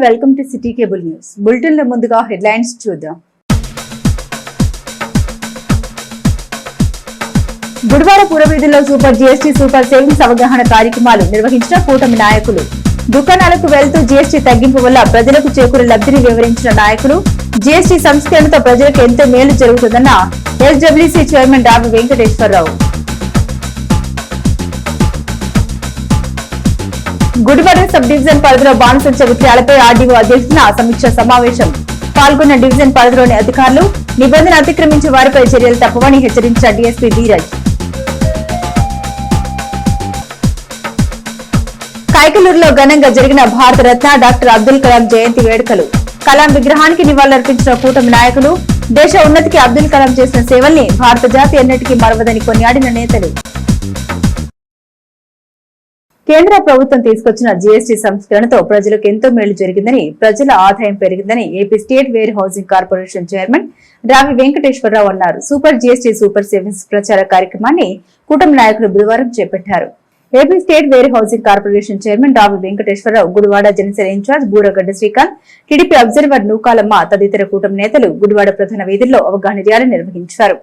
Welcome to city cable news. Bulletin లో ముందుగా headlines చూద్దాం. గుడివాడ పురవీధుల్లో సూపర్ జీఎస్టీ సూపర్ సేవింగ్స్ అవగాహన కార్యక్రమాలు నిర్వహించిన కూటమి నాయకులు. దుకాణాలకు వెళ్తూ జీఎస్టీ తగ్గింపు వల్ల ప్రజలకు చేకూరే లబ్ధిని వివరించిన నాయకులు. జీఎస్టీ సంస్కరణతో ప్రజలకు ఎంతో మేలు జరుగుతుందన్న SWC chairman Ravi Venkateswararao. Gudivada sub division పరిధిలో బాణసంచ విక్రయాలపై ఆర్డీఓ అధ్యక్షతన సమీక్ష సమావేశం. పాల్గొన్న డివిజన్ పరిధిలోని అధికారులు నిబంధన అతిక్రమించే వారిపై చర్యలు తప్పవని హెచ్చరించిన డీఎస్పీ ధీరజ్. కైకలూరులో ఘనంగా జరిగిన భారతరత్న డాక్టర్ అబ్దుల్ కలాం జయంతి వేడుకలు. కలాం విగ్రహానికి నివాళులర్పించిన కూటమి నాయకులు. దేశ ఉన్నతికి అబ్దుల్ కలాం చేసిన సేవల్ని భారత జాతి ఎన్నటికీ మరవదని కొనియాడిన నేతలు. కేంద్ర ప్రభుత్వం తీసుకొచ్చిన జీఎస్టీ సంస్కరణతో ప్రజలకు ఎంతో మేలు జరిగిందని, ప్రజల ఆదాయం పెరిగిందని AP state warehousing corporation chairman Ravi Venkateswararao అన్నారు. సూపర్ జీఎస్టీ సూపర్ సేవింగ్స్ ప్రచార కార్యక్రమాన్ని కూటమి నాయకులు బుధవారం చేపట్టారు. AP state warehousing corporation chairman Ravi Venkateswararao, Gudivada Janasena in charge Buragadda Srikanth, TDP observer Nookalamma తదితర కూటమి నేతలు గుడివాడ ప్రధాన వీధుల్లో అవగాహన ర్యాలీ నిర్వహించారు.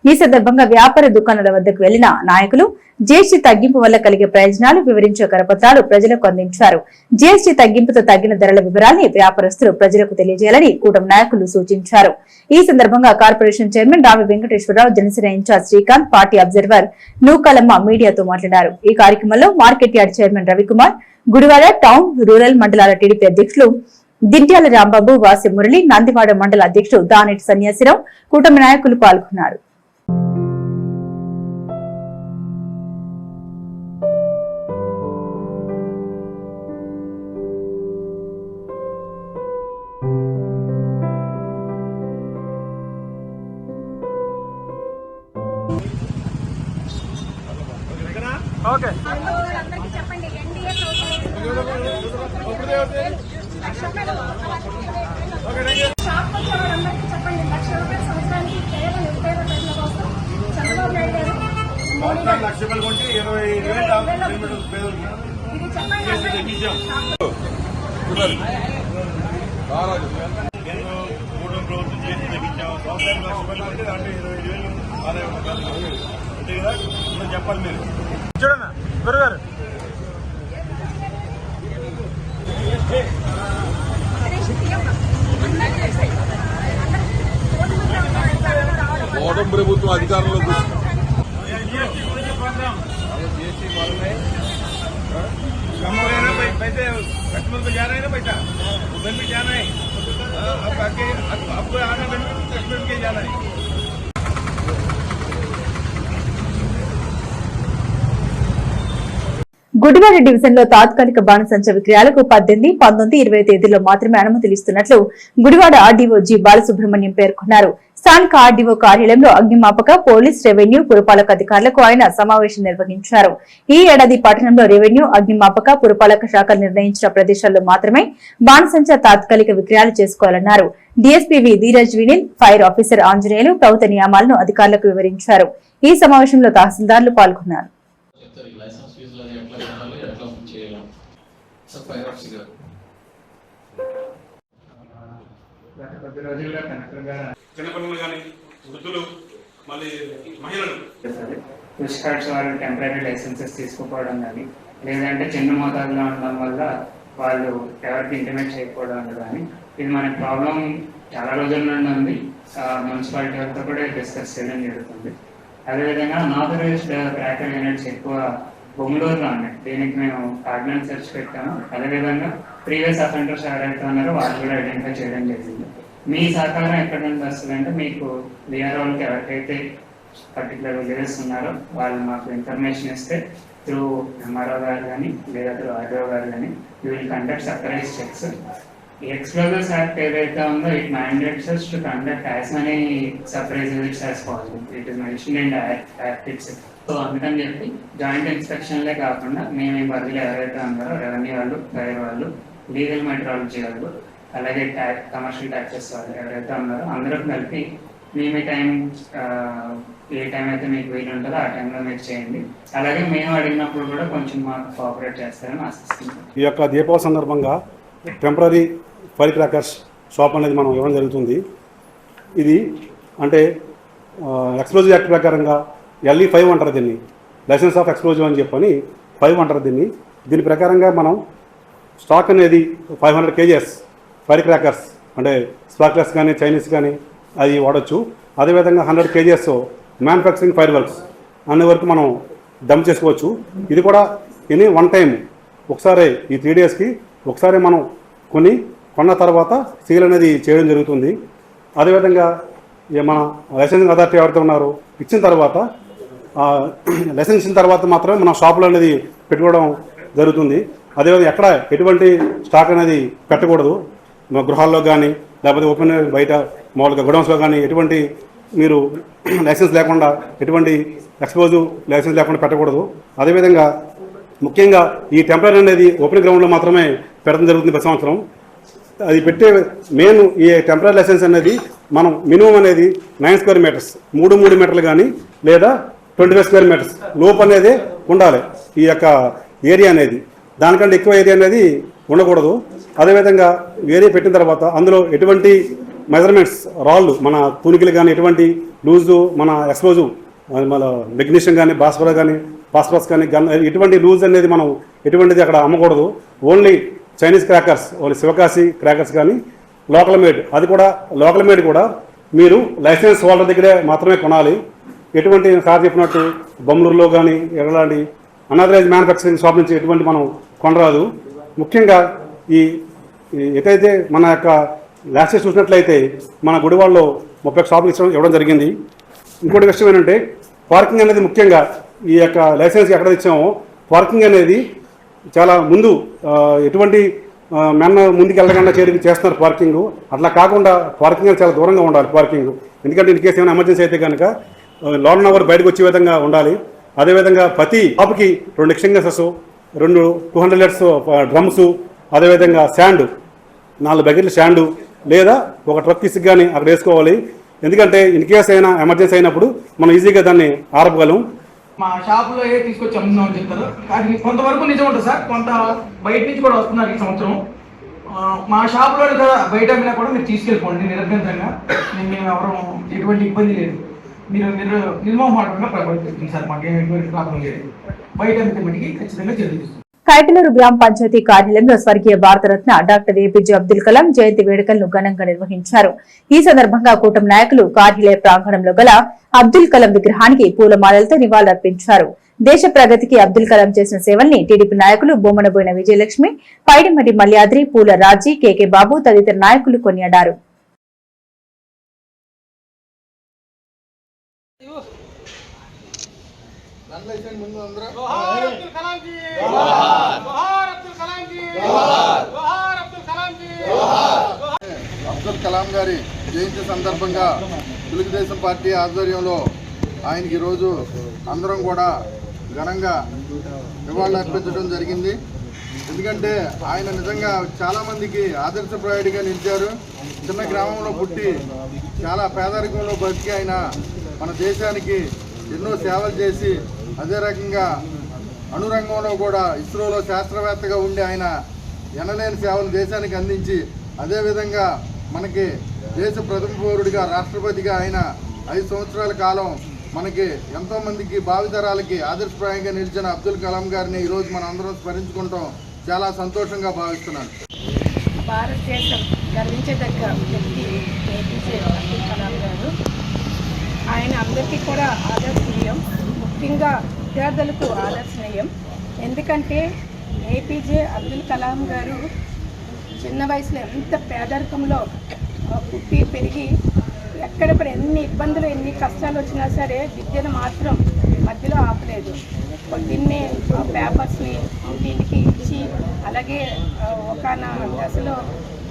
ఈ సందర్భంగా వ్యాపార దుకాణాల వద్దకు వెళ్లిన నాయకులు జీఎస్టీ తగ్గింపు వల్ల కలిగే ప్రయోజనాలు వివరించే కరపత్రాలు ప్రజలకు అందించారు. జీఎస్టీ తగ్గింపుతో తగ్గిన ధరల వివరాల్ని వ్యాపారస్తులు ప్రజలకు తెలియజేయాలని కూటమి నాయకులు సూచించారు. ఈ సందర్భంగా corporation chairman Ravi Venkateswararao, Janasena incharge Srikanth, party observer Nookalamma మీడియాతో మాట్లాడారు. ఈ కార్యక్రమంలో market yard chairman Ravikumar, Gudivada town, rural మండలాల టీడీపీ అధ్యక్షులు దింట్యాల రాంబాబు, వాసి మురళి, నందివాడ మండల అధ్యక్షుడు దానేటి సన్యాసిరావు, కూటమి నాయకులు పాల్గొన్నారు. ఓకే చెప్పండి. షాప్ వచ్చేవాళ్ళందరికీ చెప్పండి. ₹1,00,000 సంవత్సరానికి కేవలం నిరుపేద ప్రజల కోసం చంద్రబాబు నాయుడు గారు ఇది చెప్పండి. చెప్పాలి మీరు చూడన్నా గురుగారు. మోడల్ ప్రభుత్వం అధికారంలోకి पैसे कस्टमर को जा रहे हैं ना पैसा, उधर भी जाना है. अब आके आपको आना बेनिफिट कस्टमर के जाना है. గుడివాడ డివిజన్ లో తాత్కాలిక బాణసంచ విక్రయాలకు 18, 19, 20 తేదీల్లో మాత్రమే అనుమతులు ఇస్తున్నట్లు గుడివాడ ఆర్డీఓ జి బాలసుబ్రహ్మణ్యం పేర్కొన్నారు. స్థానిక ఆర్డీఓ కార్యాలయంలో అగ్నిమాపక, పోలీస్, రెవెన్యూ, పురపాలక అధికారులకు ఆయన సమావేశం నిర్వహించారు. ఈ ఏడాది పట్టణంలో రెవెన్యూ, అగ్నిమాపక, పురపాలక శాఖలు నిర్ణయించిన ప్రదేశాల్లో మాత్రమే బాణసంచ తాత్కాలిక విక్రయాలు చేసుకోవాలన్నారు. DSP Dheeraj Vinil, fire officer Anjaneyulu ప్రభుత్వ నియమాలను అధికారులకు వివరించారు. ఈ సమావేశంలో తహసీల్దార్లు పాల్గొన్నారు. చిన్నపిల్లలు కానీ వృద్ధులు, మళ్ళీ మహిళలు పుష్ కార్డ్స్ వాళ్ళు టెంపరీ లైసెన్సెస్ తీసుకోపోవడం కానీ, లేదంటే చిన్న మోతాదులో ఉండడం వల్ల వాళ్ళు ఎవరికి ఇంటిమేట్ చేయకపోవడం కానీ, ఇది మనకి ప్రాబ్లం చాలా రోజుల నుండి ఉంది. మున్సిపాలిటీ వాళ్ళతో కూడా డిస్కస్ చేయడం జరుగుతుంది. అదేవిధంగా అన్ఆథరైజ్డ్ క్రాకర్ యూనిట్స్ ఎక్కువ బొంగళూరులో ఉన్నాయి. దీనికి మేము ఆర్డినెన్స్ సెర్చ్ పెట్టాము. అదేవిధంగా ప్రీవియస్ అఫెండర్స్ ఎవరైతే ఉన్నారో వాళ్ళు కూడా ఐడెంటిఫై చేయడం జరిగింది. మీ సహకారం ఎక్కడ నుండి వస్తుందంటే, మీకు బీఆర్ వాళ్ళకి ఎవరికైతే పర్టికులర్ విలేజెస్ ఉన్నారో వాళ్ళు మాకు ఇన్ఫర్మేషన్ ఇస్తే త్రూ ఎంఆర్ఓ గారు కానీ లేదా త్రూ ఆర్డీఓ గారు కానీ you will conduct surprise checks. ఈ ఎక్స్ప్లోజర్స్ యాక్ట్ ఏదైతే ఉందో it mandates us to conduct as many surprise visits as possible. It is mentioned in the act itself. So అందుకని చెప్పి జాయింట్ ఇన్స్పెక్షన్లే కాకుండా మేము ఈ పరిధిలో ఎవరైతే ఉన్నారో రెవెన్యూ వాళ్ళు, ఫైర్ వాళ్ళు, లీగల్ మెట్రాలజీ వాళ్ళు, అలాగే కమర్షియల్ ట్యాక్సెస్ వాళ్ళు ఎవరైతే ఉన్నారో అందరూ కలిపి మేము ఏ టైం అయితే మీకు వీలు ఉంటుందో ఆ టైంలో మీరు చేయండి. అలాగే మేము అడిగినప్పుడు కూడా కొంచెం మాకు కోఆపరేట్ చేస్తారని ఆశిస్తున్నాం. ఈ యొక్క దీపావళి సందర్భంగా టెంపరీ ఫైర్ క్రాకర్స్ షాప్ అనేది మనం ఇవ్వడం జరుగుతుంది. ఇది అంటే ఎక్స్ప్లోజివ్ యాక్ట్ ప్రకారంగా LE5 అంటారు దీన్ని, లైసెన్స్ ఆఫ్ ఎక్స్ప్లోజివ్ అని చెప్పని 5 అంటారు దీన్ని. దీని ప్రకారంగా మనం స్టాక్ అనేది 500 kgs ఫైర్ క్రాకర్స్ అంటే స్పార్క్లర్స్ కానీ చైనీస్ కానీ అది వాడచ్చు. అదేవిధంగా 100 kgs మ్యానుఫ్యాక్చరింగ్ ఫైర్ వర్క్స్ అనే వరకు మనం డమ్ చేసుకోవచ్చు. ఇది కూడా వన్ టైం ఒకసారి ఈ 3 daysకి ఒకసారి మనం కొన్న తర్వాత సీల్ అనేది చేయడం జరుగుతుంది. అదేవిధంగా మన లైసెన్సింగ్ అథారిటీ ఎవరైతే ఉన్నారో ఇచ్చిన తర్వాత లైసెన్స్ ఇచ్చిన తర్వాత మాత్రమే మన షాపులు అనేది పెట్టుకోవడం జరుగుతుంది. అదేవిధంగా ఎక్కడ ఎటువంటి స్టాక్ అనేది పెట్టకూడదు. గృహాల్లో కానీ లేకపోతే ఓపెన్ బయట మామూలుగా గొడౌన్స్లో కానీ ఎటువంటి మీరు లైసెన్స్ లేకుండా ఎటువంటి ఎక్స్ప్లోజివ్ లైసెన్స్ లేకుండా పెట్టకూడదు. అదేవిధంగా ముఖ్యంగా ఈ టెంపరీ అనేది ఓపెన్ గ్రౌండ్లో మాత్రమే పెట్టడం జరుగుతుంది ప్రతి సంవత్సరం. అది పెట్టే మెయిన్ ఈ టెంపరీ లైసెన్స్ అనేది మనం మినిమం అనేది 9 square meters 3 మీటర్లు కానీ లేదా 25 square meters లోపు అనేది ఉండాలి ఈ యొక్క ఏరియా అనేది. దానికంటే ఎక్కువ ఏరియా అనేది ఉండకూడదు. అదేవిధంగా ఏరియా పెట్టిన తర్వాత అందులో ఎటువంటి మెజర్మెంట్స్ రాళ్ళు మన తూనికలు కానీ ఎటువంటి లూజు మన ఎక్స్ప్లోజివ్ మన మెగ్నీషియం కానీ ఫాస్ఫరస్ కానీ గన్ ఎటువంటి లూజ్ అనేది మనం ఎటువంటిది అక్కడ అమ్మకూడదు. Only Chinese crackers only Sivakasi crackers కానీ లోకల్ మేడ్ అది కూడా లోకల్ మేడ్ కూడా మీరు లైసెన్స్ హోల్డర్ దగ్గరే మాత్రమే కొనాలి. ఎటువంటి సార్ చెప్పినట్టు బొమ్మలూరులో కానీ ఎలాంటి అనాథరైజ్ మ్యానుఫ్యాక్చరింగ్ షాప్ నుంచి ఎటువంటి మనం కొనరాదు. ముఖ్యంగా ఈ ఎటైతే మన యొక్క లాస్ట్ ఇయర్ చూసినట్లయితే మన గుడివాడలో 30 షాపులు ఇవ్వడం జరిగింది. ఇంకోటి విషయం ఏంటంటే పార్కింగ్ అనేది ముఖ్యంగా ఈ యొక్క లైసెన్స్ ఎక్కడ ఇచ్చామో పార్కింగ్ అనేది చాలా ముందు ఎటువంటి ముందుకు వెళ్ళకుండా చేస్తున్నారు పార్కింగ్. అట్లా కాకుండా పార్కింగ్ అనేది చాలా దూరంగా ఉండాలి పార్కింగ్. ఎందుకంటే ఇన్ కేసు ఏమైనా ఎమర్జెన్సీ అయితే కనుక లోన్ అవర్ బయటకు వచ్చే విధంగా ఉండాలి. అదేవిధంగా ప్రతి షాప్కి 2 ఎక్స్టింగ్విషర్స్ 2 200 liters డ్రమ్స్ అదేవిధంగా శాండ్ 4 బకెట్లు శాండు లేదా ఒక ట్రక్ ఇసుక కానీ అక్కడ వేసుకోవాలి. ఎందుకంటే ఇన్ కేసు అయినా ఎమర్జెన్సీ అయినప్పుడు మనం ఈజీగా దాన్ని ఆరపగలం. మా షాపులో తీసుకొచ్చి అమ్ముతున్నాం అని చెప్తారు. కానీ కొంతవరకు నిజం ఉంటుంది సార్, కొంత బయట నుంచి కూడా వస్తున్నారు ఈ సంవత్సరం. మా షాపులో కదా బయట అమ్మినా కూడా మీరు తీసుకెళ్ళిపోండి నిరభ్యంతరంగా. మేము ఎవరు ఎటువంటి ఇబ్బంది లేదు. మీరు నిర్మోహమాటంగా ప్రవర్తిస్తుంది సార్, మాకేం ఎటువంటి ప్రాబ్లం లేదు. బయట అమ్మితే మటుకి ఖచ్చితంగా చర్యలు. కైకలూరు గ్రామ పంచాయతీ కార్యాలయంలో స్వర్గీయ భారతరత్న డాక్టర్ APJ అబ్దుల్ కలాం జయంతి వేడుకలను ఘనంగా నిర్వహించారు. ఈ సందర్భంగా కూటమి నాయకులు కార్యాలయ ప్రాంగణంలో గల అబ్దుల్ కలాం విగ్రహానికి పూలమాలలతో నివాళులర్పించారు. దేశ ప్రగతికి అబ్దుల్ కలాం చేసిన సేవల్ని టీడీపీ నాయకులు బొమ్మనబోయిన విజయలక్ష్మి, పైడిమటి మల్యాద్రి, పూల రాజీ, KK బాబు తదితర నాయకులు కొనియాడారు. అబ్దుల్ కలాం గారి జయంతి సందర్భంగా తెలుగుదేశం పార్టీ ఆధ్వర్యంలో ఆయనకి ఈరోజు అందరం కూడా ఘనంగా నివాళులు అర్పించడం జరిగింది. ఎందుకంటే ఆయన నిజంగా చాలామందికి ఆదర్శప్రాయుడిగా నిలిచారు. చిన్న గ్రామంలో పుట్టి చాలా పేదరికంలో బతికి ఆయన మన దేశానికి ఎన్నో సేవలు చేసి అదే రకంగా అణురంగంలో కూడా ఇస్రోలో శాస్త్రవేత్తగా ఉండి ఆయన ఎనలేని సేవలు దేశానికి అందించి అదేవిధంగా మనకి దేశ ప్రథమ పౌరుడిగా రాష్ట్రపతిగా ఆయన 5 సంవత్సరాల కాలం మనకి ఎంతోమందికి భావితరాలకి ఆదర్శప్రాయంగా నిలిచిన అబ్దుల్ కలాం గారిని ఈరోజు మనం అందరం స్మరించుకుంటాం చాలా సంతోషంగా భావిస్తున్నాను. భారతదేశం గర్వించదగ్గ వ్యక్తి APJ అబ్దుల్ కలాం గారు. ఆయన అందరికీ కూడా ఆదర్శనీయం, ముఖ్యంగా విద్యార్థులకు ఆదర్శనీయం. ఎందుకంటే APJ అబ్దుల్ కలాం గారు చిన్న వయసులో ఎంత పేదరికంలో పుట్టి పెరిగి ఎక్కడ ఎన్ని ఇబ్బందులు ఎన్ని కష్టాలు వచ్చినా సరే విద్యను మాత్రం మధ్యలో ఆపలేదు. పొద్దున్నే పేపర్స్ని ఇంటికి ఇచ్చి అలాగే ఒకన దశలో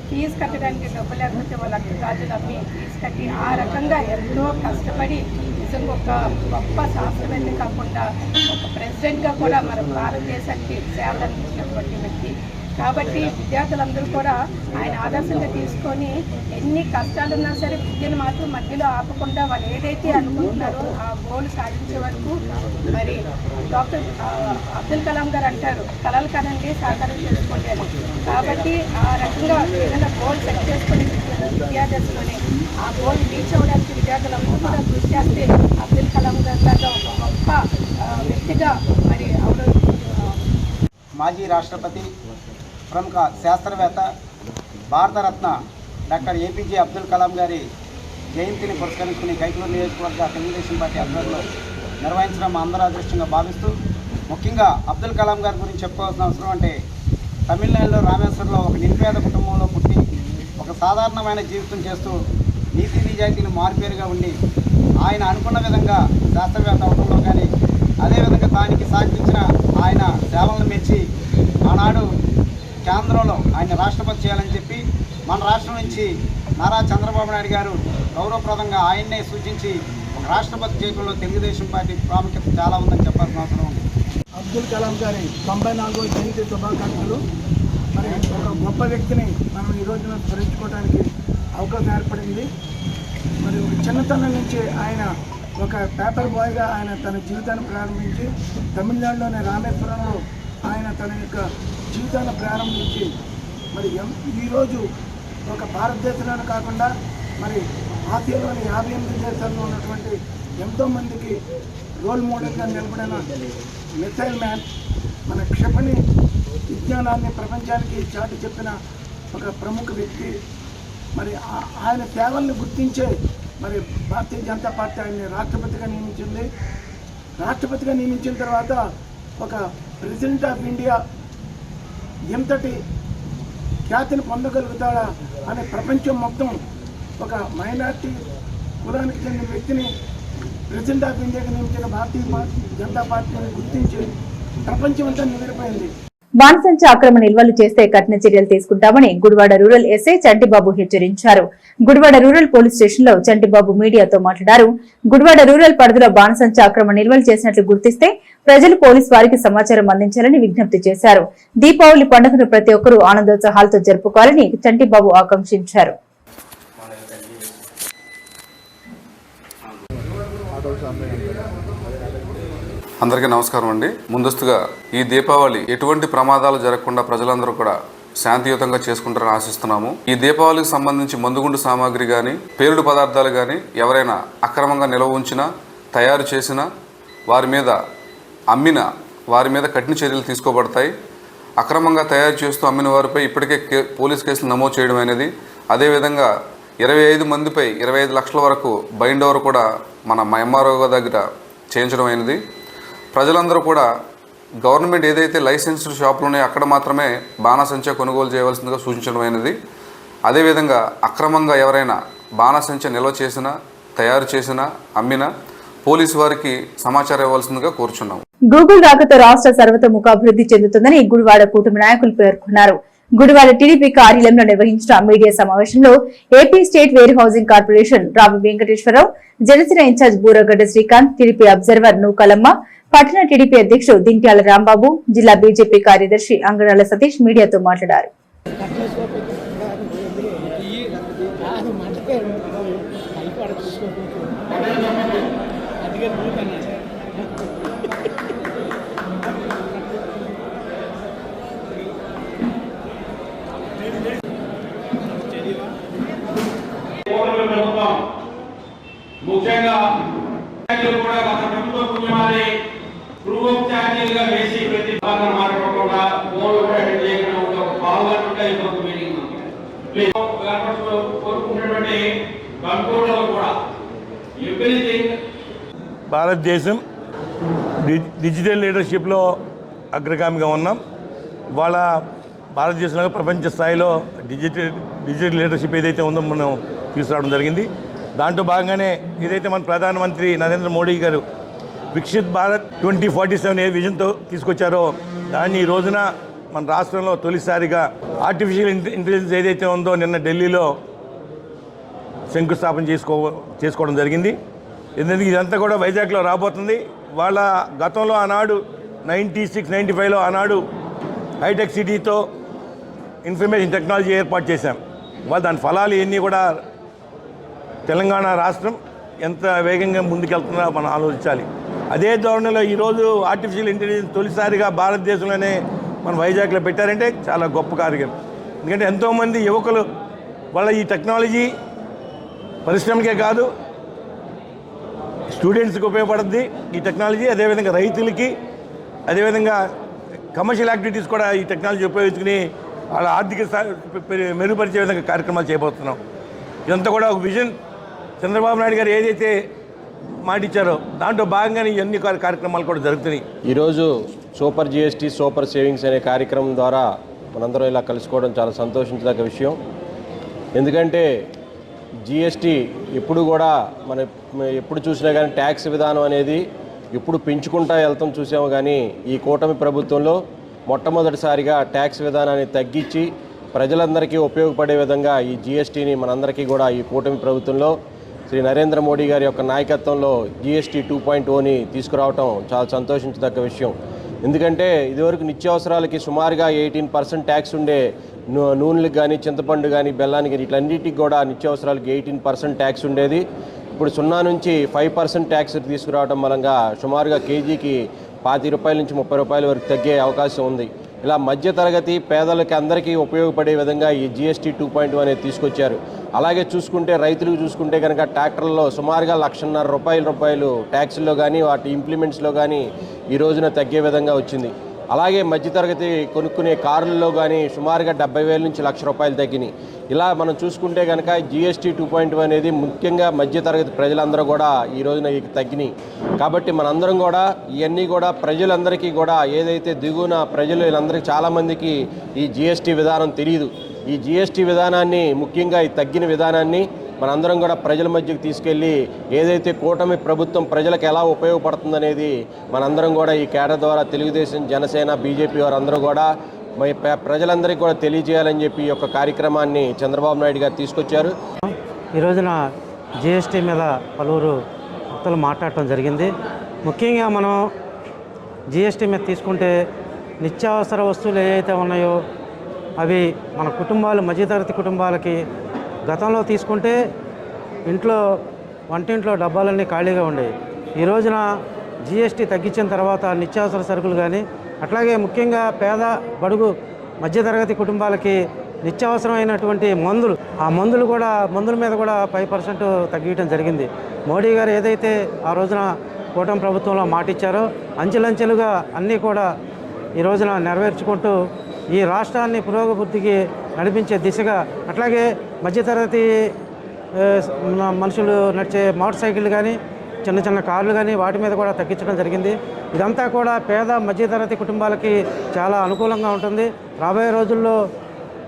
ఫీజు కట్టడానికి డబ్బు లేకపోతే వాళ్ళ గాజులు అమ్మి ఫీజు కట్టి ఆ రకంగా ఎంతో కష్టపడి నిజంగా ఒక గొప్ప శాస్త్రవేత్త కాకుండా ఒక ప్రెసిడెంట్గా కూడా మన భారతదేశానికి సేవలు అందించినటువంటి వ్యక్తి కాబట్టి విద్యార్థులందరూ కూడా ఆయన ఆదర్శంగా తీసుకొని ఎన్ని కష్టాలున్నా సరే విద్యను మాత్రం మధ్యలో ఆపకుండా వాళ్ళు ఏదైతే అనుకుంటున్నారో ఆ గోల్ సాధించే వరకు మరి డాక్టర్ అబ్దుల్ కలాం గారు అంటారు, కలలు కనండి సాకారం చేసుకోండి అని. కాబట్టి ఆ రకంగా ఏదైనా గోల్ సెట్ చేసుకుని విద్యాదశలోనే ఆ గోల్ రీచ్ అవ్వడానికి విద్యార్థులందరూ కూడా కృషి చేస్తే అబ్దుల్ కలాం గారి లాగా ఒక గొప్ప వ్యక్తిగా మరి మాజీ రాష్ట్రపతి, ప్రముఖ శాస్త్రవేత్త, భారతరత్న డాక్టర్ ఏపీజే అబ్దుల్ కలాం గారి జయంతిని పురస్కరించుకుని కైకలూరు నియోజకవర్గ తెలుగుదేశం పార్టీ ఆధ్వర్యంలో నిర్వహించడం మా అందరూ అదృష్టంగా భావిస్తూ, ముఖ్యంగా అబ్దుల్ కలాం గారి గురించి చెప్పుకోవాల్సిన అవసరం అంటే తమిళనాడులో రామేశ్వరంలో ఒక నిరుపేద కుటుంబంలో పుట్టి ఒక సాధారణమైన జీవితం చేస్తూ నీతి నిజాయితీలు మారుపేరుగా ఉండి ఆయన అనుకున్న విధంగా శాస్త్రవేత్త అవడంలో కానీ అదేవిధంగా దానికి సాగించిన ఆయన సేవలను మెచ్చి ఆనాడు కేంద్రంలో ఆయన రాష్ట్రపతి చేయాలని చెప్పి మన రాష్ట్రం నుంచి నారా చంద్రబాబు నాయుడు గారు గౌరవప్రదంగా ఆయన్నే సూచించి ఒక రాష్ట్రపతి చేయడంలో తెలుగుదేశం పార్టీ ప్రాముఖ్యత చాలా ఉందని చెప్పాల్సిన అవసరం ఉంది. అబ్దుల్ కలాం గారి 94వ జయంతి శుభాకాంక్షలు. మరి ఒక గొప్ప వ్యక్తిని మనం ఈ రోజున స్మరించుకోవడానికి అవకాశం ఏర్పడింది. మరి ఒక చిన్నతనం నుంచి ఆయన ఒక పేపర్ బాయ్గా ఆయన తన జీవితాన్ని ప్రారంభించి తమిళనాడులోని రామేశ్వరంలో ఆయన తన యొక్క జీవితాన్ని ప్రారంభించి మరి ఈరోజు ఒక భారతదేశంలోనే కాకుండా మరి ఆసియాలోని 58 దేశాల్లో ఉన్నటువంటి ఎంతోమందికి రోల్ మోడల్గా నిలబడిన మిసైల్ మ్యాన్, మన క్షిపణి విజ్ఞానాన్ని ప్రపంచానికి చాటి చెప్పిన ఒక ప్రముఖ వ్యక్తి. మరి ఆయన సేవల్ని గుర్తించే మరి భారతీయ జనతా పార్టీ ఆయన్ని రాష్ట్రపతిగా నియమించింది. రాష్ట్రపతిగా నియమించిన తర్వాత ఒక ప్రెసిడెంట్ ఆఫ్ ఇండియా ఎంతటి ఖ్యాతిని పొందగలుగుతాడా అనే ప్రపంచం మొత్తం ఒక మైనార్టీ కులానికి చెందిన వ్యక్తిని ప్రెసిడెంట్ ఆఫ్ ఇండియాకి నియమించిన భారతీయ జనతా పార్టీని గుర్తించి ప్రపంచమంతా నిలిపోయింది. బాణసంచ అక్రమ నిల్వలు చేస్తే కఠిన చర్యలు తీసుకుంటామని గుడివాడ రూరల్ ఎస్ఐ చంటిబాబు హెచ్చరించారు. గుడివాడ రూరల్ పోలీస్ స్టేషన్ లో చంటిబాబు మీడియాతో మాట్లాడారు. గుడివాడ రూరల్ పరిధిలో బాణసంచ అక్రమ నిల్వలు చేసినట్లు గుర్తిస్తే ప్రజలు పోలీసు వారికి సమాచారం అందించాలని విజ్ఞప్తి చేశారు. దీపావళి పండుగను ప్రతి ఒక్కరూ ఆనందోత్సాహాలతో జరుపుకోవాలని చంటిబాబు ఆకాంక్షించారు. అందరికీ నమస్కారం అండి. ముందస్తుగా ఈ దీపావళి ఎటువంటి ప్రమాదాలు జరగకుండా ప్రజలందరూ కూడా శాంతియుతంగా చేసుకుంటారని ఆశిస్తున్నాము. ఈ దీపావళికి సంబంధించి మందుగుండు సామాగ్రి కానీ పేలుడు పదార్థాలు కానీ ఎవరైనా అక్రమంగా నిల్వ ఉంచినా, తయారు చేసినా, వారి మీద అమ్మిన వారి మీద కఠిన చర్యలు తీసుకోబడతాయి. అక్రమంగా తయారు చేస్తూ అమ్మిన వారిపై ఇప్పటికే పోలీస్ కేసులు నమోదు చేయడం అనేది, అదేవిధంగా 25 మందిపై 25 లక్షల వరకు బైండ్ ఓవర్ కూడా మన ఎంఆర్ఓ దగ్గర చేయించడం అయినది. ప్రజలందరూ కూడా గవర్నమెంట్ ఏదైతే లైసెన్స్డ్ షాపులు ఉన్నాయో అక్కడ మాత్రమే బాణసంచా కొనుగోలు చేయవలసిందిగా సూచించడమైనది. అదేవిధంగా అక్రమంగా ఎవరైనా బాణసంచా నిల్వ చేసినా, తయారు చేసినా, అమ్మినా పోలీసు వారికి సమాచారం ఇవ్వాల్సిందిగా కోరుచున్నాము. గూగుల్ రాకతో రాష్ట్ర సర్వతోముఖాభివృద్ధి చెందుతుందని గుడివాడ కూటమి నాయకులు పేర్కొన్నారు. గుడివాడ టీడీపీ కార్యాలయంలో నిర్వహించిన మీడియా సమావేశంలో AP state warehousing corporation Ravi Venkateswararao, Janasena in charge Buragadda Srikanth, TDP observer Nookalamma, పట్టణ టీడీపీ అధ్యక్షుడు దింట్యాల రాంబాబు, జిల్లా బీజేపీ కార్యదర్శి అంగడాల సతీష్ మీడియాతో మాట్లాడారు. ముఖ్యంగా కూడా గత ప్రభుత్వ పుణ్యమాని గృహోప్ ఛార్జీలుగా వేసి ప్రతి భాగం మాట్లాడకుండా ఫోన్లు కూడా అటెండ్ చేయకుండా ఒక పాల్గొనకుండా ఇంకొక మీటింగ్ కోరుకున్నటువంటి కంట్రోల్లో కూడా ఎవ్రీథింగ్. భారతదేశం డిజిటల్ లీడర్షిప్లో అగ్రగామిగా ఉన్నాం. వాళ్ళ భారతదేశంలో ప్రపంచ స్థాయిలో డిజిటల్ లీడర్షిప్ ఏదైతే ఉందో మనం తీసుకురావడం జరిగింది. దాంట్లో భాగంగానే ఏదైతే మన ప్రధానమంత్రి నరేంద్ర మోడీ గారు వికసిత్ భారత్ 2047 ఏ విజన్తో తీసుకొచ్చారో దాన్ని ఈ రోజున మన రాష్ట్రంలో తొలిసారిగా ఆర్టిఫిషియల్ ఇంటెలిజెన్స్ ఏదైతే ఉందో నిన్న ఢిల్లీలో శంకుస్థాపన చేసుకోవడం జరిగింది. ఎందుకంటే ఇదంతా కూడా వైజాగ్లో రాబోతుంది. వాళ్ళ గతంలో ఆనాడు 96, 95లో ఆనాడు హైటెక్ సిటీతో ఇన్ఫర్మేషన్ టెక్నాలజీ ఏర్పాటు చేశాం. వాళ్ళు దాని ఫలాలు ఇవన్నీ కూడా తెలంగాణ రాష్ట్రం ఎంత వేగంగా ముందుకెళ్తుందో మనం ఆలోచించాలి. అదే ధోరణిలో ఈరోజు ఆర్టిఫిషియల్ ఇంటెలిజెన్స్ తొలిసారిగా భారతదేశంలోనే మన వైజాగ్లో పెట్టారంటే చాలా గొప్ప కార్యం. ఎందుకంటే ఎంతోమంది యువకులు వాళ్ళ ఈ టెక్నాలజీ పరిశ్రమకే కాదు స్టూడెంట్స్కి ఉపయోగపడుతుంది ఈ టెక్నాలజీ. అదేవిధంగా రైతులకి, అదేవిధంగా కమర్షియల్ యాక్టివిటీస్ కూడా ఈ టెక్నాలజీ ఉపయోగించుకుని వాళ్ళ ఆర్థిక మెరుగుపరిచే విధంగా కార్యక్రమాలు చేయబోతున్నాం. ఇదంతా కూడా ఒక విజన్. చంద్రబాబు నాయుడు గారు ఏదైతే మాటిచ్చారో దాంట్లో భాగంగానే ఇవన్నీ కార్యక్రమాలు కూడా జరుగుతున్నాయి. ఈరోజు సూపర్ జిఎస్టీ సూపర్ సేవింగ్స్ అనే కార్యక్రమం ద్వారా మనందరం ఇలా కలుసుకోవడం చాలా సంతోషించదగ్గ విషయం. ఎందుకంటే జిఎస్టీ ఎప్పుడు కూడా మనం ఎప్పుడు చూసినా కానీ ట్యాక్స్ విధానం అనేది ఎప్పుడు పెంచుకుంటా వెళ్తాం చూసాము. కానీ ఈ కూటమి ప్రభుత్వంలో మొట్టమొదటిసారిగా ట్యాక్స్ విధానాన్ని తగ్గించి ప్రజలందరికీ ఉపయోగపడే విధంగా ఈ జిఎస్టీని మనందరికీ కూడా ఈ కూటమి ప్రభుత్వంలో శ్రీ నరేంద్ర మోడీ గారి యొక్క నాయకత్వంలో జిఎస్టీ 2.0ని తీసుకురావటం చాలా సంతోషించదగ్గ విషయం. ఎందుకంటే ఇదివరకు నిత్యావసరాలకి సుమారుగా 18% ట్యాక్స్ ఉండే నూనెలకు కానీ, చింతపండు కానీ, బెల్లానికి కానీ ఇట్లన్నిటికి కూడా నిత్యావసరాలకి 18% ట్యాక్స్ ఉండేది. ఇప్పుడు 0 నుంచి 5% ట్యాక్స్ తీసుకురావడం మూలంగా సుమారుగా కేజీకి 25 రూపాయల నుంచి 30 రూపాయల వరకు తగ్గే అవకాశం ఉంది. ఇలా మధ్యతరగతి పేదలకి అందరికీ ఉపయోగపడే విధంగా ఈ జిఎస్టీ 2.0 అనేది తీసుకొచ్చారు. అలాగే చూసుకుంటే రైతులకు చూసుకుంటే కనుక ట్రాక్టర్లో సుమారుగా 1,50,000 రూపాయలు ట్యాక్స్లో కానీ వాటి ఇంప్లిమెంట్స్లో కానీ ఈ రోజున తగ్గే విధంగా వచ్చింది. అలాగే మధ్యతరగతి కొనుక్కునే కారుల్లో కానీ సుమారుగా 70,000 నుంచి 1,00,000 రూపాయలు తగ్గినాయి. ఇలా మనం చూసుకుంటే కనుక జిఎస్టీ 2.0 అనేది ముఖ్యంగా మధ్యతరగతి ప్రజలందరూ కూడా ఈ రోజున తగ్గినాయి. కాబట్టి మనందరం కూడా ఇవన్నీ కూడా ప్రజలందరికీ కూడా ఏదైతే దిగువన ప్రజలు వీళ్ళందరికీ చాలామందికి ఈ జిఎస్టీ విధానం తెలియదు. ఈ జిఎస్టీ విధానాన్ని ముఖ్యంగా ఈ తగ్గిన విధానాన్ని మనందరం కూడా ప్రజల మధ్యకి తీసుకెళ్ళి ఏదైతే కూటమి ప్రభుత్వం ప్రజలకు ఎలా ఉపయోగపడుతుందనేది మనందరం కూడా ఈ కేడర్ ద్వారా తెలుగుదేశం, జనసేన, బీజేపీ వారందరూ కూడా ప్రజలందరికీ కూడా తెలియజేయాలని చెప్పి ఈ యొక్క కార్యక్రమాన్ని చంద్రబాబు నాయుడు గారు తీసుకొచ్చారు. ఈ రోజున జిఎస్టీ మీద పలువురు భక్తులు మాట్లాడటం జరిగింది. ముఖ్యంగా మనం జిఎస్టీ మీద తీసుకుంటే నిత్యావసర వస్తువులు ఏవైతే ఉన్నాయో అవి మన కుటుంబాలు, మధ్యతరగతి కుటుంబాలకి గతంలో తీసుకుంటే ఇంట్లో వంటింట్లో డబ్బాలన్నీ ఖాళీగా ఉండేవి. ఈ రోజున జిఎస్టీ తగ్గించిన తర్వాత నిత్యావసర సరుకులు కానీ, అట్లాగే ముఖ్యంగా పేద, బడుగు, మధ్యతరగతి కుటుంబాలకి నిత్యావసరమైనటువంటి మందులు, ఆ మందుల మీద కూడా 5% తగ్గించడం జరిగింది. మోడీ గారు ఏదైతే ఆ రోజున కూటమి ప్రభుత్వంలో మాటిచ్చారో అంచెలంచెలుగా అన్నీ కూడా ఈ రోజున నెరవేర్చుకుంటూ ఈ రాష్ట్రాన్ని పురోగతికి నడిపించే దిశగా, అట్లాగే మధ్యతరగతి మనుషులు నడిచే మోటార్ సైకిళ్ళు కానీ, చిన్న చిన్న కార్లు కానీ వాటి మీద కూడా తగ్గించడం జరిగింది. ఇదంతా కూడా పేద, మధ్యతరగతి కుటుంబాలకి చాలా అనుకూలంగా ఉంటుంది. రాబోయే రోజుల్లో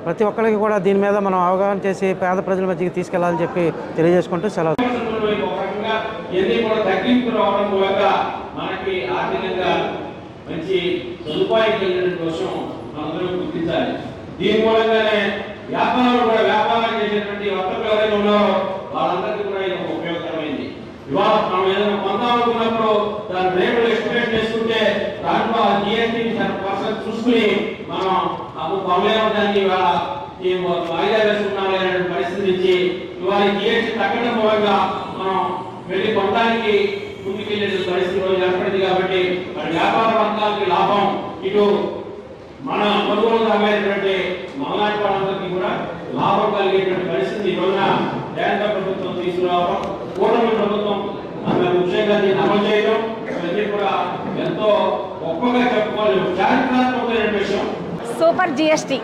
ప్రతి ఒక్కరికి కూడా దీని మీద మనం అవగాహన చేసి పేద ప్రజల మధ్యకి తీసుకెళ్లాలని చెప్పి తెలియజేసుకుంటూ సెలవు. మంచి సదుపాయం కలిగిన కోసం మనందరూ గుర్తించాలి. దీని మూలంగానే వ్యాపారం చేసేటువంటి వర్తకులు ఎవరైనా ఉన్నారో వాళ్ళందరికీ కూడా ఇది ఒక ఉపయోగకరమైంది. ఇవాళ మనం ఏదైనా కొందామనుకున్నప్పుడు దాని రేట్లు ఎస్టిమేట్ చేసుకుంటే దాంట్లో ఆ జిఎస్టీ % చూసుకుని మనం అప్పుడు కొనలేము, దాన్ని ఇవాళ వాయిదా వేసుకున్నాము అనే పరిస్థితి నుంచి ఇవాళ జిఎస్టీ తగ్గడం మూలంగా మనం వెళ్ళి కొనడానికి ముందుకెళ్ళే పరిస్థితి రోజు ఏర్పడింది. కాబట్టి మన వ్యాపార వర్గాలకి లాభం, ఇటు మన కొనుగోలుదారులైనటువంటి మలనాటి వాళ్ళందరికీ కూడా లాభం కలిగేటువంటి పరిస్థితి ఈ రోజున కేంద్ర ప్రభుత్వం తీసుకురావడం, కూటమి ప్రభుత్వం ముఖ్యంగా దీన్ని అమలు చేయడం ఇవన్నీ కూడా ఎంతో గొప్పగా చెప్పుకోవాలి, చారిత్రాత్మకమైన విషయం. సూపర్ జిఎస్టీ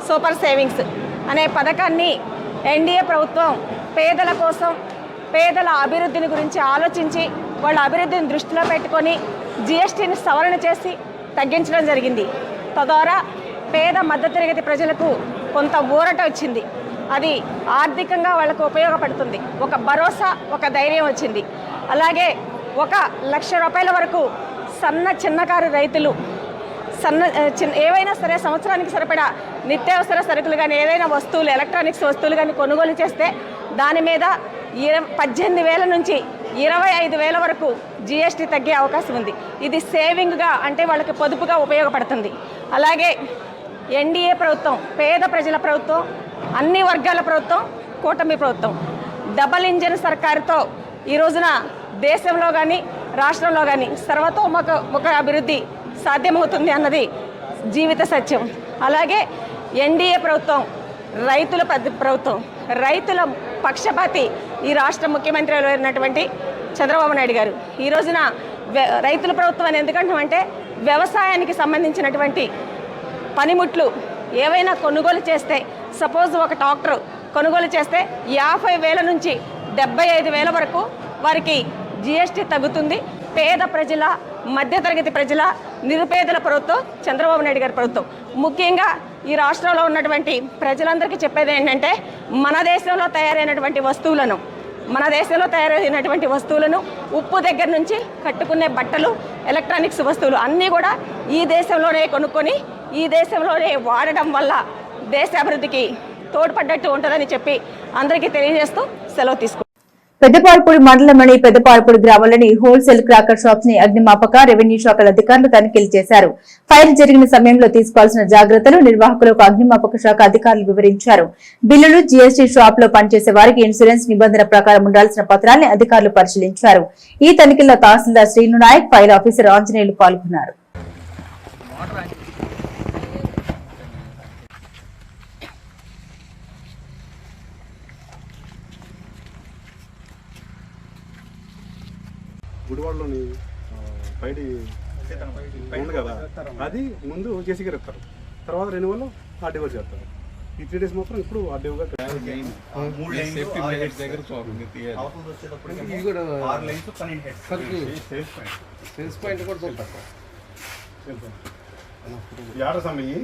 సూపర్ సేవింగ్స్ అనే పథకాన్ని ఎన్డీఏ ప్రభుత్వం పేదల కోసం, పేదల అభివృద్ధిని గురించి ఆలోచించి వాళ్ళ అభివృద్ధిని దృష్టిలో పెట్టుకొని జిఎస్టీని సవరణ చేసి తగ్గించడం జరిగింది. తద్వారా పేద మధ్యతరగతి ప్రజలకు కొంత ఊరట వచ్చింది. అది ఆర్థికంగా వాళ్ళకు ఉపయోగపడుతుంది. ఒక భరోసా, ఒక ధైర్యం వచ్చింది. అలాగే 1,00,000 రూపాయల వరకు చిన్నకారు రైతులు ఏవైనా సరే సంవత్సరానికి సరిపడా నిత్యావసర సరుకులు కానీ, ఏదైనా వస్తువులు, ఎలక్ట్రానిక్స్ వస్తువులు కానీ కొనుగోలు చేస్తే దాని మీద 18,000 నుంచి 25,000 వరకు జిఎస్టీ తగ్గే అవకాశం ఉంది. ఇది సేవింగ్గా, అంటే వాళ్ళకి పొదుపుగా ఉపయోగపడుతుంది. అలాగే ఎన్డీఏ ప్రభుత్వం, పేద ప్రజల ప్రభుత్వం, అన్ని వర్గాల ప్రభుత్వం, కూటమి ప్రభుత్వం, డబల్ ఇంజిన్ సర్కారుతో ఈ రోజున దేశంలో కానీ రాష్ట్రంలో కానీ సర్వతోముఖ అభివృద్ధి సాధ్యమవుతుంది అన్నది జీవిత సత్యం. అలాగే ఎన్డీఏ ప్రభుత్వం రైతుల ప్రభుత్వం, రైతుల పక్షపాతి ఈ రాష్ట్ర ముఖ్యమంత్రి అయినటువంటి చంద్రబాబు నాయుడు గారు. ఈ రోజున రైతుల ప్రభుత్వం అని ఎందుకంటామంటే వ్యవసాయానికి సంబంధించినటువంటి పనిముట్లు ఏవైనా కొనుగోలు చేస్తే, సపోజ్ ఒక ట్రాక్టర్ కొనుగోలు చేస్తే 50,000 నుంచి 75,000 వరకు వారికి జిఎస్టీ తగ్గుతుంది. పేద ప్రజల, మధ్యతరగతి ప్రజల, నిరుపేదల ప్రభుత్వం చంద్రబాబు నాయుడు గారి ప్రభుత్వం. ముఖ్యంగా ఈ రాష్ట్రంలో ఉన్నటువంటి ప్రజలందరికీ చెప్పేది ఏంటంటే మన దేశంలో తయారైనటువంటి వస్తువులను ఉప్పు దగ్గర నుంచి కట్టుకునే బట్టలు, ఎలక్ట్రానిక్స్ వస్తువులు అన్నీ కూడా ఈ దేశంలోనే కొనుక్కొని ఈ దేశంలోనే వాడడం వల్ల దేశ అభివృద్ధికి తోడ్పడ్డట్టు ఉంటుందని చెప్పి అందరికీ తెలియజేస్తూ సెలవు తీసుకుంటాం. పెద్దపార్పూడి మండలంలోని పెద్దపార్పూడి గ్రామంలోని హోల్సేల్ క్రాకర్ షాప్స్ ని అగ్నిమాపక, రెవెన్యూ శాఖల అధికారులు తనిఖీలు చేశారు. ఫైర్ జరిగిన సమయంలో తీసుకోవాల్సిన జాగ్రత్తలు నిర్వాహకులకు అగ్నిమాపక శాఖ అధికారులు వివరించారు. బిల్లులు, జీఎస్టీ షాప్ లో పనిచేసే వారికి ఇన్సూరెన్స్ నిబంధన ప్రకారం ఉండాల్సిన పత్రాన్ని అధికారులు పరిశీలించారు. ఈ తనిఖీల్లో తహసీల్దార్ శ్రీను నాయక్, ఫైర్ ఆఫీసర్ ఆంజనేయులు పాల్గొన్నారు. గుడివాడలోని పైడి ఉంది కదా, అది ముందు జేసీ గారు ఇస్తారు, తర్వాత రెన్యువల్ ఆర్డీఓ చేస్తారు. ఈ 3 days మాత్రం ఇప్పుడు ఆర్డీఓగా ఆర్డర్స్ అమ్మాయి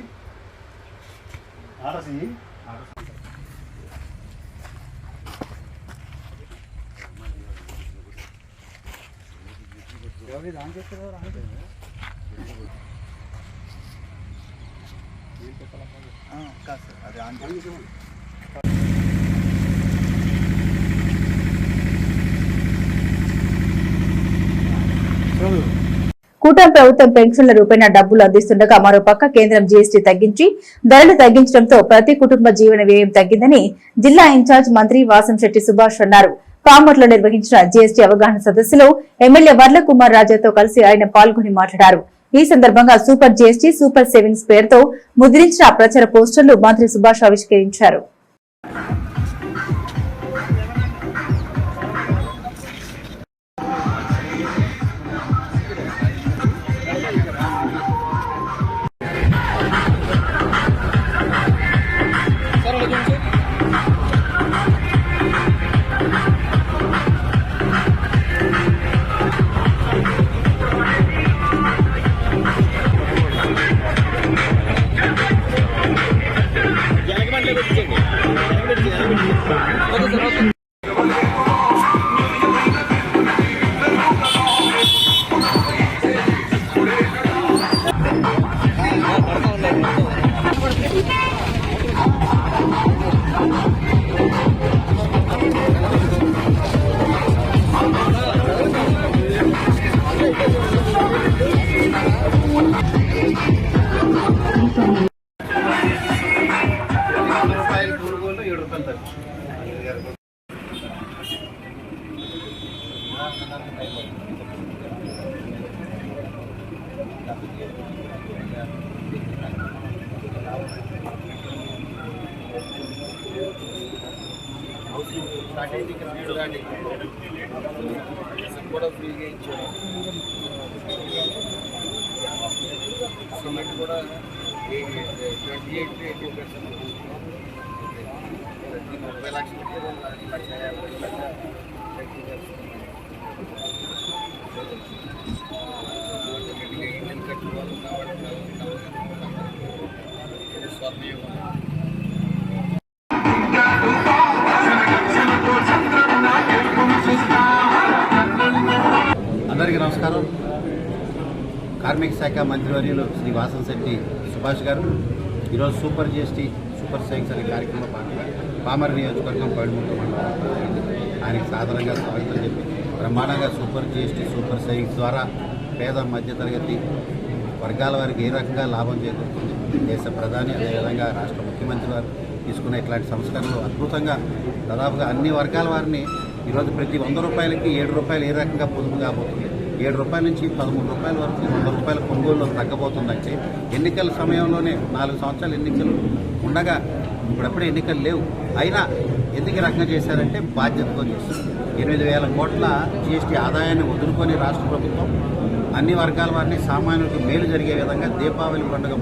ఆర్డర్స్ కూటమి ప్రభుత్వం పెన్షన్ల రూపేణా డబ్బులు అందిస్తుండగా మరోపక్క కేంద్రం జీఎస్టీ తగ్గించి ధరలు తగ్గించడంతో ప్రతి కుటుంబ జీవన వ్యయం తగ్గిందని జిల్లా ఇన్ఛార్జ్ మంత్రి వాసంశెట్టి సుభాష్ అన్నారు. పామర్లో నిర్వహించిన జీఎస్టీ అవగాహన సదస్సులో ఎమ్మెల్యే వర్ల కుమార్ రాజాతో కలిసి ఆయన పాల్గొని మాట్లాడారు. ఈ సందర్భంగా సూపర్ జీఎస్టీ, సూపర్ సేవింగ్స్ పేరుతో ముద్రించిన ప్రచార పోస్టర్లు మంత్రి సుభాష్ ఆవిష్కరించారు. అందరికీ నమస్కారం. కార్మిక శాఖ మంత్రివర్యులు శ్రీ వాసంశెట్టి సుభాష్ గారు ఈరోజు సూపర్ జీఎస్టీ, సూపర్ సేవింగ్స్ అనే కార్యక్రమం పామర్ నియోజకవర్గం పడిముట్టు మండలం ఆయనకి సాధారణంగా స్వాగతం చెప్పి బ్రహ్మాండంగా సూపర్ జీఎస్టీ, సూపర్ సేవింగ్స్ ద్వారా పేద మధ్యతరగతి వర్గాల వారికి ఏ రకంగా లాభం చేకూరుతుంది, దేశ ప్రధాని అదేవిధంగా రాష్ట్ర ముఖ్యమంత్రి వారు తీసుకున్న ఇట్లాంటి సంస్కరణలు అద్భుతంగా దాదాపుగా అన్ని వర్గాల వారిని ఈరోజు ప్రతి 100 రూపాయలకి 7 రూపాయలు ఏ రకంగా పొదుపు కాబోతుంది, 7 రూపాయల నుంచి 13 రూపాయల వరకు 100 రూపాయల కొనుగోలు తగ్గబోతుందంటే ఎన్నికల సమయంలోనే 4 సంవత్సరాలు ఎన్నికలు ఉండగా ఇప్పుడప్పుడే ఎన్నికలు లేవు, అయినా ఎందుకు ఈ రకంగా చేశారంటే బాధ్యతతో చేశారు. 8,000 కోట్ల జీఎస్టీ ఆదాయాన్ని వదులుకొని రాష్ట్ర ప్రభుత్వం అన్ని వర్గాల వారిని సామాన్యులకు మేలు జరిగే విధంగా దీపావళి పండుగ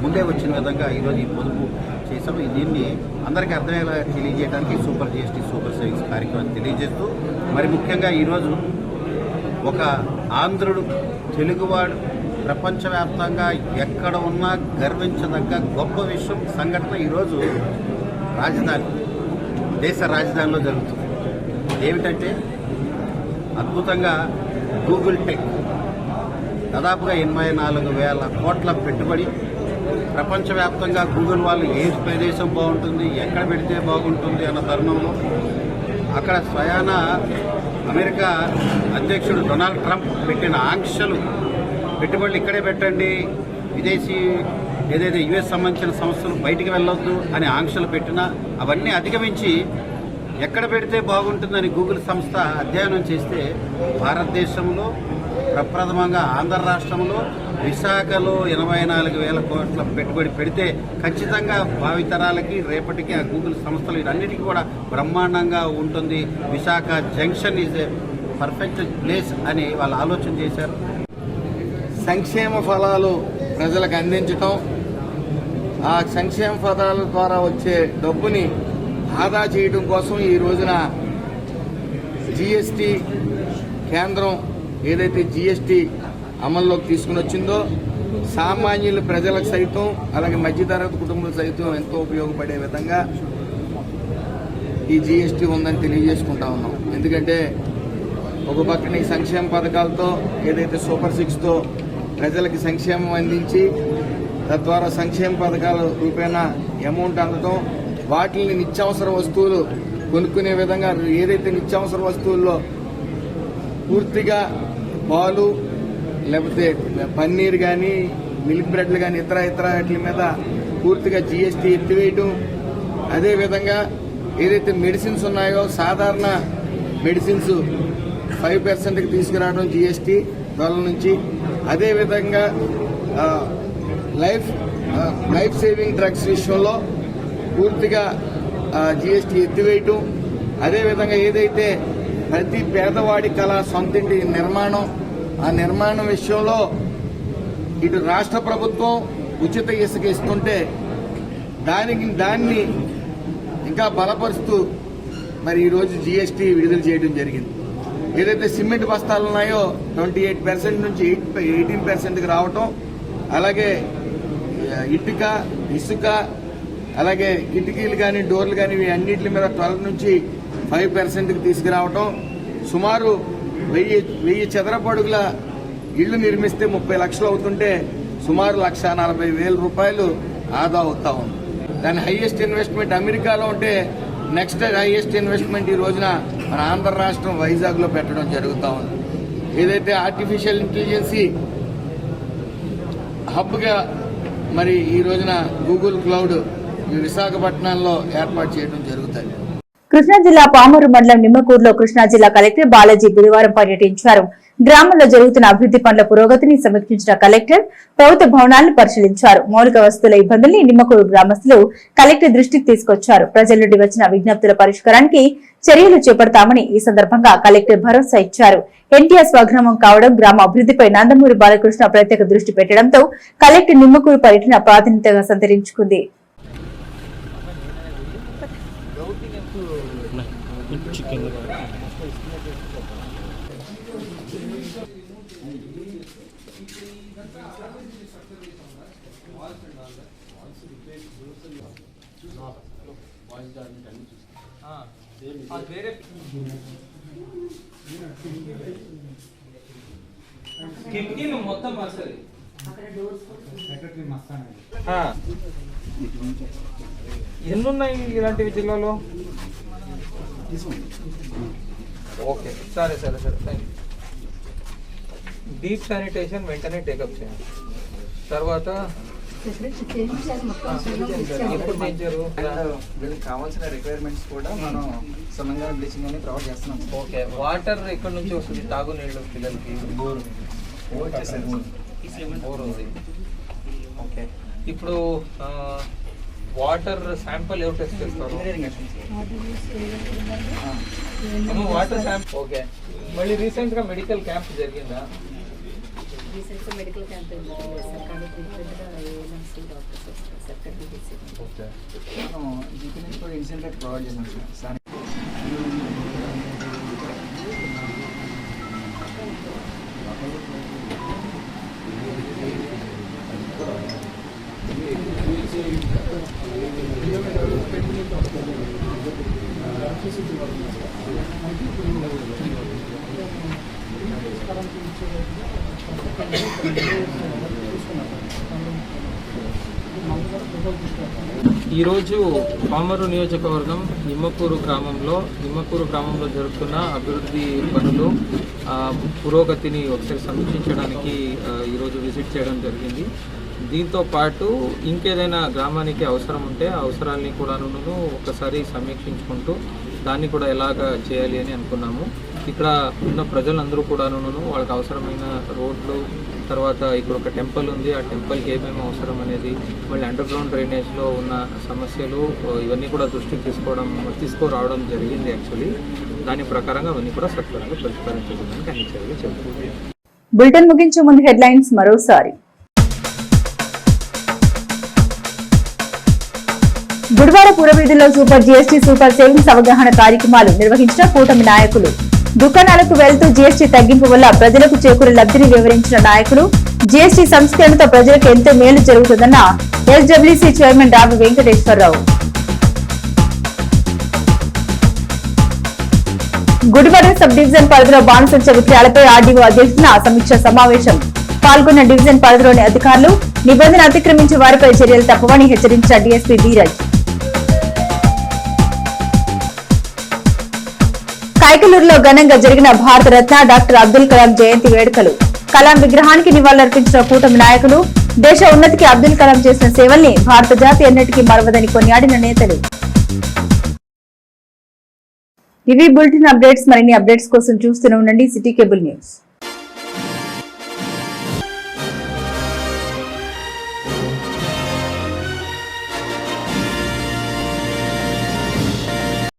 ముందే వచ్చిన విధంగా ఈరోజు ఈ పొదుపు చేసాము. దీన్ని అందరికీ అర్థమయ్యేలా తెలియజేయడానికి సూపర్ జీఎస్టీ సూపర్ సేవింగ్స్ కార్యక్రమాన్ని తెలియజేస్తూ మరి ముఖ్యంగా ఈరోజు ఒక ఆంధ్రుడు తెలుగువాడు ప్రపంచవ్యాప్తంగా ఎక్కడ ఉన్నా గర్వించదగ్గ గొప్ప విషయం సంఘటన ఈరోజు దేశ రాజధానిలో జరుగుతుంది. ఏమిటంటే అద్భుతంగా గూగుల్ టెక్ దాదాపుగా 84,000 కోట్ల పెట్టుబడి ప్రపంచవ్యాప్తంగా గూగుల్ వాళ్ళు ఏ ప్రదేశం బాగుంటుంది, ఎక్కడ పెడితే బాగుంటుంది అన్న తరుణంలో అక్కడ స్వయాన అమెరికా అధ్యక్షుడు డొనాల్డ్ ట్రంప్ పెట్టిన ఆంక్షలు, పెట్టుబడులు ఇక్కడే పెట్టండి, విదేశీ ఏదైతే యుఎస్ సంబంధించిన సంస్థలు బయటికి వెళ్ళొద్దు అని ఆంక్షలు పెట్టినా అవన్నీ అధిగమించి ఎక్కడ పెడితే బాగుంటుందని గూగుల్ సంస్థ అధ్యయనం చేస్తే భారతదేశంలో ప్రప్రథమంగా ఆంధ్ర రాష్ట్రంలో విశాఖలో 84,000 కోట్ల పెట్టుబడి పెడితే ఖచ్చితంగా భావితరాలకి రేపటికి ఆ గూగుల్ సంస్థలు ఇవన్నిటికీ కూడా బ్రహ్మాండంగా ఉంటుంది, Visakha junction is a perfect place అని వాళ్ళు ఆలోచన చేశారు. సంక్షేమ ఫలాలు ప్రజలకు అందించటం, ఆ సంక్షేమ పథకాల ద్వారా వచ్చే డబ్బుని ఆదా చేయడం కోసం ఈ రోజున జీఎస్టీ కేంద్రం ఏదైతే జీఎస్టీ అమల్లోకి తీసుకుని వచ్చిందో సామాన్యుల ప్రజలకు సైతం అలాగే మధ్యతరగతి కుటుంబాలకు సైతం ఎంతో ఉపయోగపడే విధంగా ఈ జీఎస్టీ ఉందని తెలియజేసుకుంటా ఉన్నాం. ఎందుకంటే ఒక పక్కన ఈ సంక్షేమ పథకాలతో ఏదైతే సూపర్ 6తో ప్రజలకి సంక్షేమం అందించి తద్వారా సంక్షేమ పథకాల రూపేణా అమౌంట్ అందడం, వాటిని నిత్యావసర వస్తువులు కొనుక్కునే విధంగా ఏదైతే నిత్యావసర వస్తువుల్లో పూర్తిగా పాలు లేకపోతే పన్నీర్ కానీ మిల్క్ బ్రెడ్లు కానీ ఇతర వాటి మీద పూర్తిగా జీఎస్టీ ఎత్తివేయటం, అదేవిధంగా ఏదైతే మెడిసిన్స్ ఉన్నాయో సాధారణ మెడిసిన్స్ 5%కి తీసుకురావడం జీఎస్టీ డాలర్ నుంచి, అదేవిధంగా లైఫ్ సేవింగ్ డ్రగ్స్ విషయంలో పూర్తిగా జీఎస్టీ ఎత్తివేయటం, అదేవిధంగా ఏదైతే ప్రతి పేదవాడి కళ సొంతింటి నిర్మాణం, ఆ నిర్మాణం విషయంలో ఇటు రాష్ట్ర ప్రభుత్వం ఉచిత ఇసుక ఇస్తుంటే దాన్ని ఇంకా బలపరుస్తూ మరి ఈరోజు జీఎస్టీ విడుదల చేయడం జరిగింది. ఏదైతే సిమెంట్ బస్తాలు ఉన్నాయో 28% నుంచి 18%కి రావటం, అలాగే ఇసుక అలాగే కిటికీలు కానీ డోర్లు కానీ ఇవి అన్నింటి మీద 12 నుంచి 5%కి తీసుకురావటం, సుమారు 1000 చదరపు అడుగుల ఇళ్లు నిర్మిస్తే 30 లక్షలు అవుతుంటే సుమారు 1,40,000 రూపాయలు ఆదా అవుతా ఉంది. దాని హైయెస్ట్ ఇన్వెస్ట్మెంట్ అమెరికాలో ఉంటే నెక్స్ట్ హైయెస్ట్ ఇన్వెస్ట్మెంట్ ఈ రోజున మన ఆంధ్ర రాష్ట్రం వైజాగ్లో పెట్టడం జరుగుతూ ఉంది. ఏదైతే ఆర్టిఫిషియల్ ఇంటెలిజెన్సీ హబ్గా మరి ఈ రోజున గూగుల్ క్లౌడ్ విశాఖపట్నంలో ఏర్పాటు చేయడం జరుగుతుంది. కృష్ణా జిల్లా పామూరు మండలం నిమ్మకూరులో కృష్ణా జిల్లా కలెక్టర్ బాలాజీ బుధవారం పర్యటించారు. గ్రామంలో జరుగుతున్న అభివృద్ది పనుల పురోగతిని సమీక్షించిన కలెక్టర్ ప్రభుత్వ భవనాలను పరిశీలించారు. మౌలిక వసతుల ఇబ్బందుల్ని నిమ్మకూరు గ్రామస్తులు కలెక్టర్ దృష్టికి తీసుకొచ్చారు. ప్రజల నుండి వచ్చిన విజ్ఞప్తుల పరిష్కారానికి చర్యలు చేపడతామని ఈ సందర్భంగా కలెక్టర్ భరోసా ఇచ్చారు. ఎన్టీఆర్ స్వగ్రామం కావడం, గ్రామ అభివృద్దిపై నందమూరి బాలకృష్ణ ప్రత్యేక దృష్టి పెట్టడంతో కలెక్టర్ నిమ్మకూరు పర్యటన ప్రాధాన్యతగా సంతరించుకుంది. కిటికీలు మొత్తం వస్తుంది. ఎన్నున్నాయి ఇలాంటివి జిల్లాలో? ఓకే, సరే సరే సరే థ్యాంక్ యూ. డీప్ శానిటేషన్ వెంటనే టేకప్ చేయండి. తర్వాత ఎప్పుడు చేయించారు? వీళ్ళకి కావాల్సిన రిక్వైర్మెంట్స్ కూడా మనం తెలంగాణ బ్లీచింగ్ అనేది ప్రొవైడ్ చేస్తున్నాం. ఓకే, వాటర్ ఎక్కడి నుంచి వస్తుంది? తాగునీళ్ళు పిల్లలకి బోర్ బోర్ ఉంది. ఓకే, ఇప్పుడు వాటర్ శాంపుల్ ఎవరు టెస్ట్ చేస్తారు? Water sample. ఓకే, మళ్ళీ రీసెంట్గా మెడికల్ క్యాంప్ జరిగిందా? మెడికల్ క్యాంప్ ఓకే, జీపీ నుంచి కూడా ఇన్సెంటివ్ ప్రొవైడ్ చేసాం సార్. ఈరోజు పామరు నియోజకవర్గం నిమ్మకూరు గ్రామంలో జరుగుతున్న అభివృద్ధి పనులు పురోగతిని ఒకసారి సమీక్షించడానికి ఈరోజు విజిట్ చేయడం జరిగింది. దీంతో పాటు ఇంకేదైనా గ్రామానికి అవసరం ఉంటే ఆ అవసరాలని కూడాను ఒకసారి సమీక్షించుకుంటూ దాన్ని కూడా ఎలాగ చేయాలి అని అనుకున్నాము. ఇక్కడ ఉన్న ప్రజలందరూ కూడాను వాళ్ళకి అవసరమైన రోడ్లు, తర్వాత ఇక్కడ ఒక టెంపుల్ ఉంది, ఆ టెంపుల్కి ఏమేమి అవసరం అనేది, మళ్ళీ అండర్ గ్రౌండ్ డ్రైనేజ్లో ఉన్న సమస్యలు ఇవన్నీ కూడా దృష్టికి తీసుకురావడం జరిగింది. యాక్చువల్లీ దాని ప్రకారంగా అవన్నీ కూడా సత్వరంగా పరిష్కరించడానికి అన్ని చర్యలు చెబుతుంది. బులెటిన్ ముగించే ముందు హెడ్లైన్స్ మరోసారి. గుడివాడ పురవీధిలో సూపర్ జీఎస్టీ సూపర్ సేవింగ్స్ అవగాహన కార్యక్రమాలు నిర్వహించిన కూటమి నాయకులు. దుకాణాలకు వెళ్తూ జీఎస్టీ తగ్గింపు వల్ల ప్రజలకు చేకూరే లబ్ధిని వివరించిన నాయకులు. జీఎస్టీ సంస్కరణతో ప్రజలకు ఎంతో మేలు జరుగుతుందన్న SWC chairman Ravi Venkateswararao. Gudivada sub division పరిధిలో బాణసంచ విక్రయాలపై ఆర్డీఓ అధ్యక్షతన సమీక్ష సమావేశం. పాల్గొన్న డివిజన్ పరిధిలోని అధికారులు నిబంధన అతిక్రమించే వారిపై చర్యలు తప్పవని హెచ్చరించిన డీఎస్పీ ధీరజ్. కైకలూరులో ఘనంగా జరిగిన భారతరత్న డాక్టర్ అబ్దుల్ కలాం జయంతి వేడుకలు. కలాం విగ్రహానికి నివాళులర్పించిన కూటమి నాయకులు. దేశ ఉన్నతికి అబ్దుల్ కలాం చేసిన సేవల్ని భారత జాతి ఎన్నటికీ మరవదని కొనియాడిన నేతలు. ఇవి బులెటిన్ అప్డేట్స్. మరిన్ని అప్డేట్స్ కోసం చూస్తూనే ఉండండి సిటీ కేబుల్ న్యూస్.